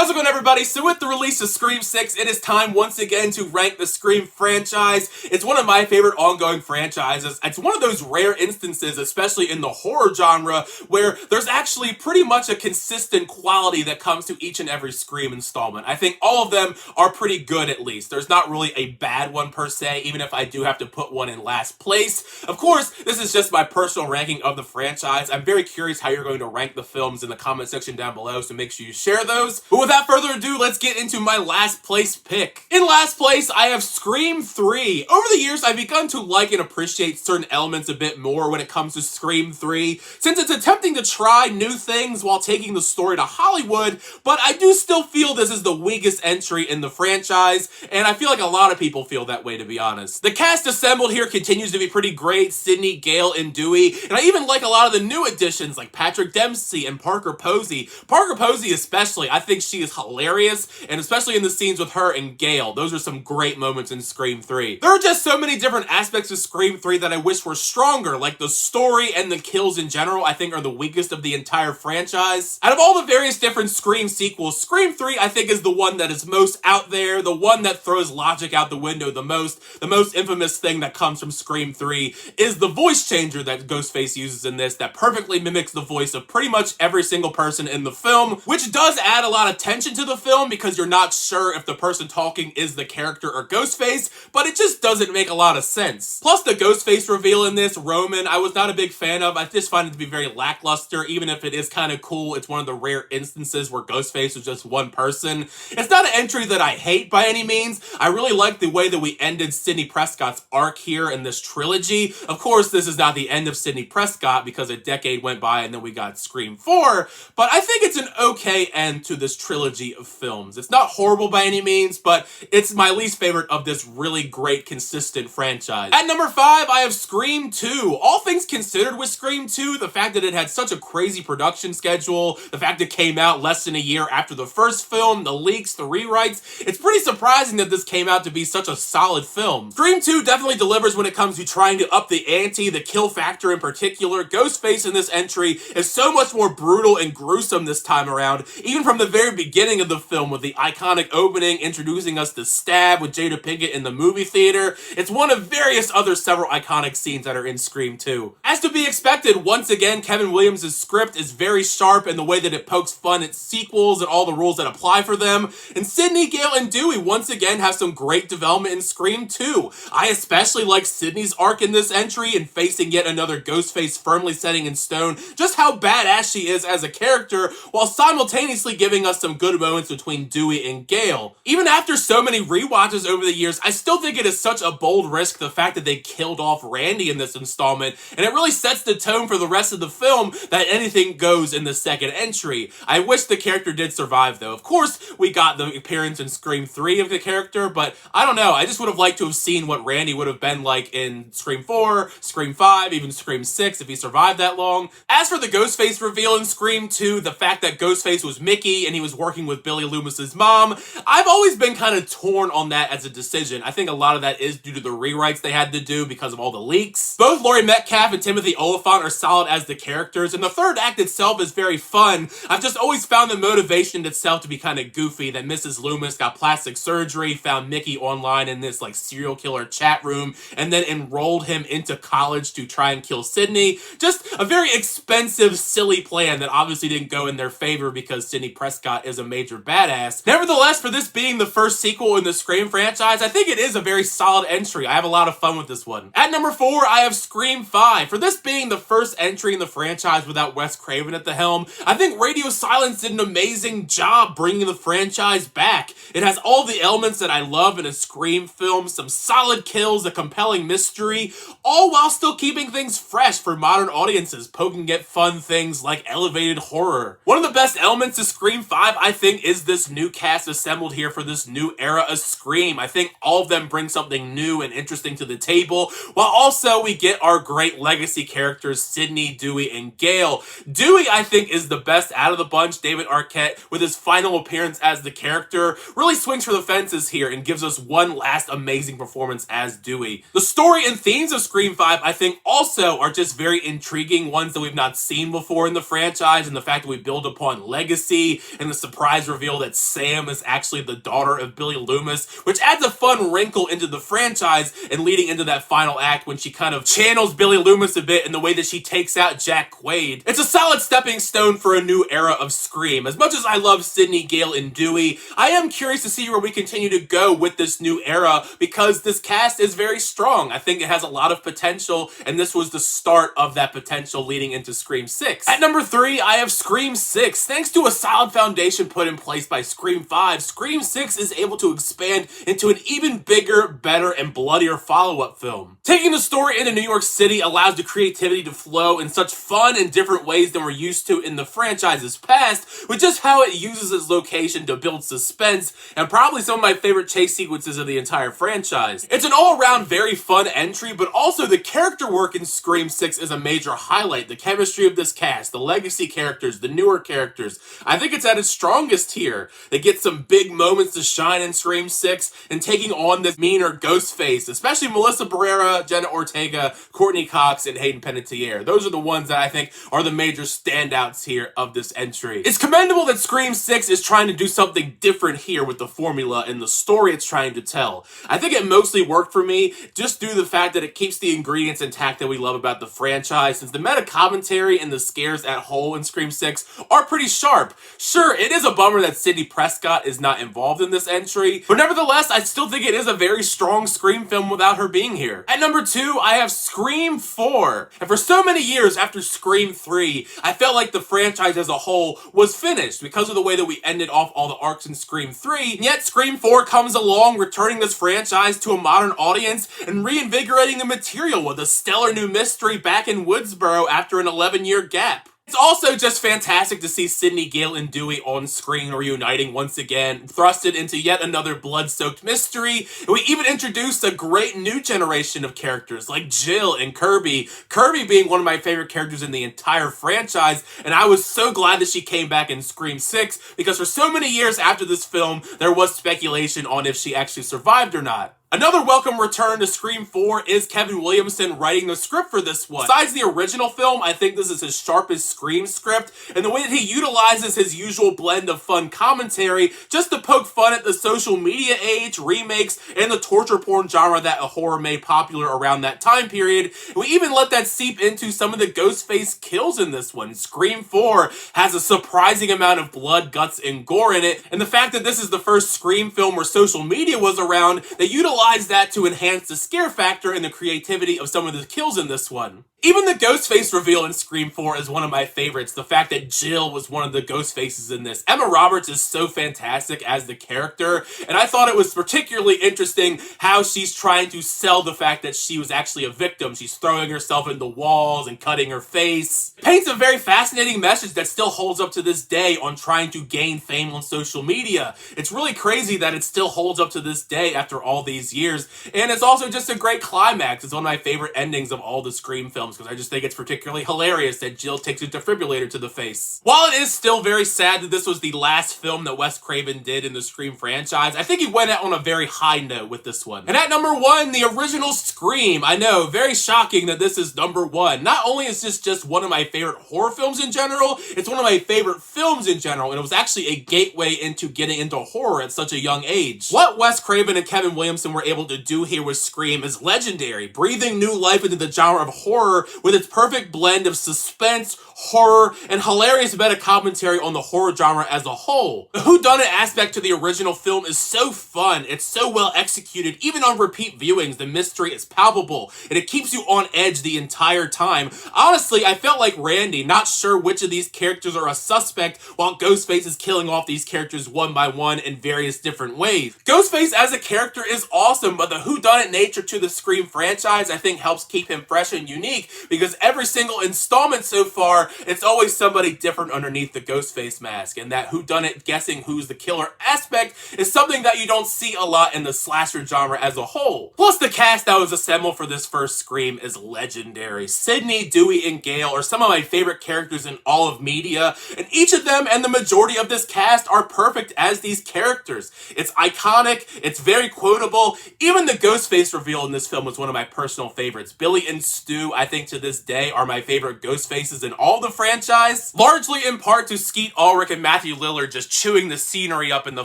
How's it going, everybody? So with the release of Scream 6, it is time once again to rank the Scream franchise. It's one of my favorite ongoing franchises. It's one of those rare instances, especially in the horror genre, where there's actually pretty much a consistent quality that comes to each and every Scream installment. I think all of them are pretty good, at least. There's not really a bad one per se, even if I do have to put one in last place. Of course, this is just my personal ranking of the franchise. I'm very curious how you're going to rank the films in the comment section down below, so make sure you share those. But without further ado, let's get into my last place pick. In last place, I have Scream 3. Over the years, I've begun to like and appreciate certain elements a bit more when it comes to Scream 3, since it's attempting to try new things while taking the story to Hollywood, but I do still feel this is the weakest entry in the franchise, and I feel like a lot of people feel that way, to be honest. The cast assembled here continues to be pretty great: Sidney, Gale, and Dewey, and I even like a lot of the new additions like Patrick Dempsey and Parker Posey. Parker Posey especially, I think she is hilarious, and especially in the scenes with her and Gale. Those are some great moments in Scream 3. There are just so many different aspects of Scream 3 that I wish were stronger, like the story and the kills in general I think are the weakest of the entire franchise. Out of all the various different Scream sequels, Scream 3 I think is the one that is most out there, the one that throws logic out the window the most. The most infamous thing that comes from Scream 3 is the voice changer that Ghostface uses in this that perfectly mimics the voice of pretty much every single person in the film, which does add a lot of tension to the film because you're not sure if the person talking is the character or Ghostface, but it just doesn't make a lot of sense. Plus the Ghostface reveal in this, Roman, I was not a big fan of. I just find it to be very lackluster, even if it is kind of cool. It's one of the rare instances where Ghostface was just one person. It's not an entry that I hate by any means. I really like the way that we ended Sidney Prescott's arc here in this trilogy. Of course, this is not the end of Sidney Prescott because a decade went by and then we got Scream 4, but I think it's an okay end to this trilogy of films. It's not horrible by any means, but it's my least favorite of this really great, consistent franchise. At number 5, I have Scream 2. All things considered with Scream 2, the fact that it had such a crazy production schedule, the fact it came out less than a year after the first film, the leaks, the rewrites, it's pretty surprising that this came out to be such a solid film. Scream 2 definitely delivers when it comes to trying to up the ante, the kill factor in particular. Ghostface in this entry is so much more brutal and gruesome this time around, even from the very beginning of the film with the iconic opening introducing us to Stab with Jada Pinkett in the movie theater. It's one of various other several iconic scenes that are in Scream 2. As to be expected, once again, Kevin Williams' script is very sharp in the way that it pokes fun at sequels and all the rules that apply for them, and Sidney, Gale, and Dewey once again have some great development in Scream 2. I especially like Sidney's arc in this entry and facing yet another Ghostface firmly setting in stone just how badass she is as a character, while simultaneously giving us some good moments between Dewey and Gale. Even after so many rewatches over the years, I still think it is such a bold risk, the fact that they killed off Randy in this installment, and it really sets the tone for the rest of the film that anything goes in the second entry. I wish the character did survive though. Of course, we got the appearance in Scream 3 of the character, but I don't know, I just would have liked to have seen what Randy would have been like in Scream 4, Scream 5, even Scream 6 if he survived that long. As for the Ghostface reveal in Scream 2, the fact that Ghostface was Mickey and he was working with Billy Loomis's mom, I've always been kind of torn on that as a decision. I think a lot of that is due to the rewrites they had to do because of all the leaks. Both Laurie Metcalf and Timothy Olyphant are solid as the characters, and the third act itself is very fun. I've just always found the motivation itself to be kind of goofy, that Mrs. Loomis got plastic surgery, found Mickey online in this like serial killer chat room, and then enrolled him into college to try and kill Sidney. Just a very expensive, silly plan that obviously didn't go in their favor because Sidney Prescott is a major badass. Nevertheless, for this being the first sequel in the Scream franchise, I think it is a very solid entry. I have a lot of fun with this one. At number 4, I have Scream 5. For this being the first entry in the franchise without Wes Craven at the helm, I think Radio Silence did an amazing job bringing the franchise back. It has all the elements that I love in a Scream film, some solid kills, a compelling mystery, all while still keeping things fresh for modern audiences, poking at fun things like elevated horror. One of the best elements to Scream 5, I think, is this new cast assembled here for this new era of Scream. I think all of them bring something new and interesting to the table, while also we get our great legacy characters, Sidney, Dewey, and Gale. Dewey, I think, is the best out of the bunch. David Arquette, with his final appearance as the character, really swings for the fences here and gives us one last amazing performance as Dewey. The story and themes of Scream 5, I think, also are just very intriguing, ones that we've not seen before in the franchise, and the fact that we build upon legacy and the surprise reveal that Sam is actually the daughter of Billy Loomis, which adds a fun wrinkle into the franchise and leading into that final act when she kind of channels Billy Loomis a bit in the way that she takes out Jack Quaid. It's a solid stepping stone for a new era of Scream. As much as I love Sidney, Gale, and Dewey, I am curious to see where we continue to go with this new era because this cast is very strong. I think it has a lot of potential, and this was the start of that potential leading into Scream 6. At number 3, I have Scream 6. Thanks to a solid foundation put in place by Scream 5, Scream 6 is able to expand into an even bigger, better, and bloodier follow-up film. Taking the story into New York City allows the creativity to flow in such fun and different ways than we're used to in the franchise's past, with just how it uses its location to build suspense, and probably some of my favorite chase sequences of the entire franchise. It's an all-around very fun entry, but also the character work in Scream 6 is a major highlight. The chemistry of this cast, the legacy characters, the newer characters, I think it's at its strongest here. They get some big moments to shine in Scream 6, and taking on this meaner Ghostface, especially Melissa Barrera, Jenna Ortega, Courtney Cox, and Hayden Panettiere. Those are the ones that I think are the major standouts here of this entry. It's commendable that Scream 6 is trying to do something different here with the formula and the story it's trying to tell. I think it mostly worked for me just due to the fact that it keeps the ingredients intact that we love about the franchise, since the meta commentary and the scares at whole in Scream 6 are pretty sharp. Sure, it is a bummer that Sidney Prescott is not involved in this entry, but nevertheless, I still think it is a very strong Scream film without her being here. At number 2, I have Scream 4. And for so many years after Scream 3, I felt like the franchise as a whole was finished because of the way that we ended off all the arcs in Scream 3, and yet Scream 4 comes along, returning this franchise to a modern audience and reinvigorating the material with a stellar new mystery back in Woodsboro after an 11-year gap. It's also just fantastic to see Sidney, Gale, and Dewey on screen reuniting once again, thrusted into yet another blood-soaked mystery, and we even introduced a great new generation of characters like Jill and Kirby. Kirby being one of my favorite characters in the entire franchise, and I was so glad that she came back in Scream 6, because for so many years after this film, there was speculation on if she actually survived or not. Another welcome return to Scream 4 is Kevin Williamson writing the script for this one. Besides the original film, I think this is his sharpest Scream script, and the way that he utilizes his usual blend of fun commentary just to poke fun at the social media age, remakes, and the torture porn genre that a horror made popular around that time period. And we even let that seep into some of the Ghostface kills in this one. Scream 4 has a surprising amount of blood, guts, and gore in it, and the fact that this is the first Scream film where social media was around, they utilize that to enhance the scare factor and the creativity of some of the kills in this one. Even the Ghostface reveal in Scream 4 is one of my favorites. The fact that Jill was one of the Ghostfaces in this. Emma Roberts is so fantastic as the character, and I thought it was particularly interesting how she's trying to sell the fact that she was actually a victim. She's throwing herself into walls and cutting her face. It paints a very fascinating message that still holds up to this day on trying to gain fame on social media. It's really crazy that it still holds up to this day after all these years, and it's also just a great climax. It's one of my favorite endings of all the Scream films, because I just think it's particularly hilarious that Jill takes a defibrillator to the face. While it is still very sad that this was the last film that Wes Craven did in the Scream franchise, I think he went out on a very high note with this one. And at number 1, the original Scream. I know, very shocking that this is number 1. Not only is this just one of my favorite horror films in general, it's one of my favorite films in general, and it was actually a gateway into getting into horror at such a young age. What Wes Craven and Kevin Williamson were able to do here with Scream is legendary, breathing new life into the genre of horror with its perfect blend of suspense, horror, and hilarious meta commentary on the horror genre as a whole. The whodunit aspect to the original film is so fun, it's so well executed, even on repeat viewings, the mystery is palpable, and it keeps you on edge the entire time. Honestly, I felt like Randy, not sure which of these characters are a suspect, while Ghostface is killing off these characters one by one in various different ways. Ghostface as a character is awesome, but the whodunit nature to the Scream franchise I think helps keep him fresh and unique, because every single installment so far, it's always somebody different underneath the Ghostface mask, and that whodunit guessing who's the killer aspect is something that you don't see a lot in the slasher genre as a whole. Plus, the cast that was assembled for this first Scream is legendary. Sidney, Dewey, and Gale are some of my favorite characters in all of media, and each of them and the majority of this cast are perfect as these characters. It's iconic, it's very quotable. Even the Ghostface reveal in this film was one of my personal favorites. Billy and Stu, I think, think to this day are my favorite Ghostfaces in all the franchise, largely in part to Skeet Ulrich and Matthew Lillard just chewing the scenery up in the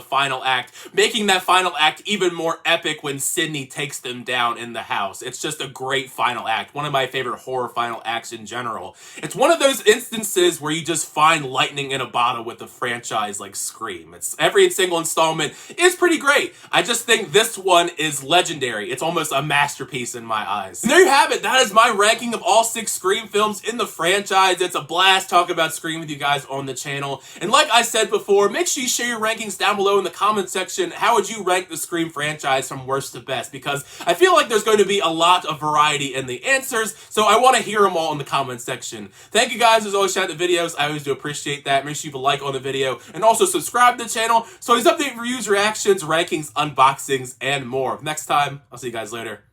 final act, making that final act even more epic when Sidney takes them down in the house. It's just a great final act, one of my favorite horror final acts in general. It's one of those instances where you just find lightning in a bottle with a franchise like Scream. It's every single installment is pretty great. I just think this one is legendary. It's almost a masterpiece in my eyes. And there you have it. That is my ranking of all 6 Scream films in the franchise. It's a blast talking about Scream with you guys on the channel. And like I said before, make sure you share your rankings down below in the comment section. How would you rank the Scream franchise from worst to best? Because I feel like there's going to be a lot of variety in the answers, so I want to hear them all in the comment section. Thank you guys as always for the videos. I always do appreciate that. Make sure you leave a like on the video and also subscribe to the channel so these update reviews, reactions, rankings, unboxings, and more. Next time, I'll see you guys later.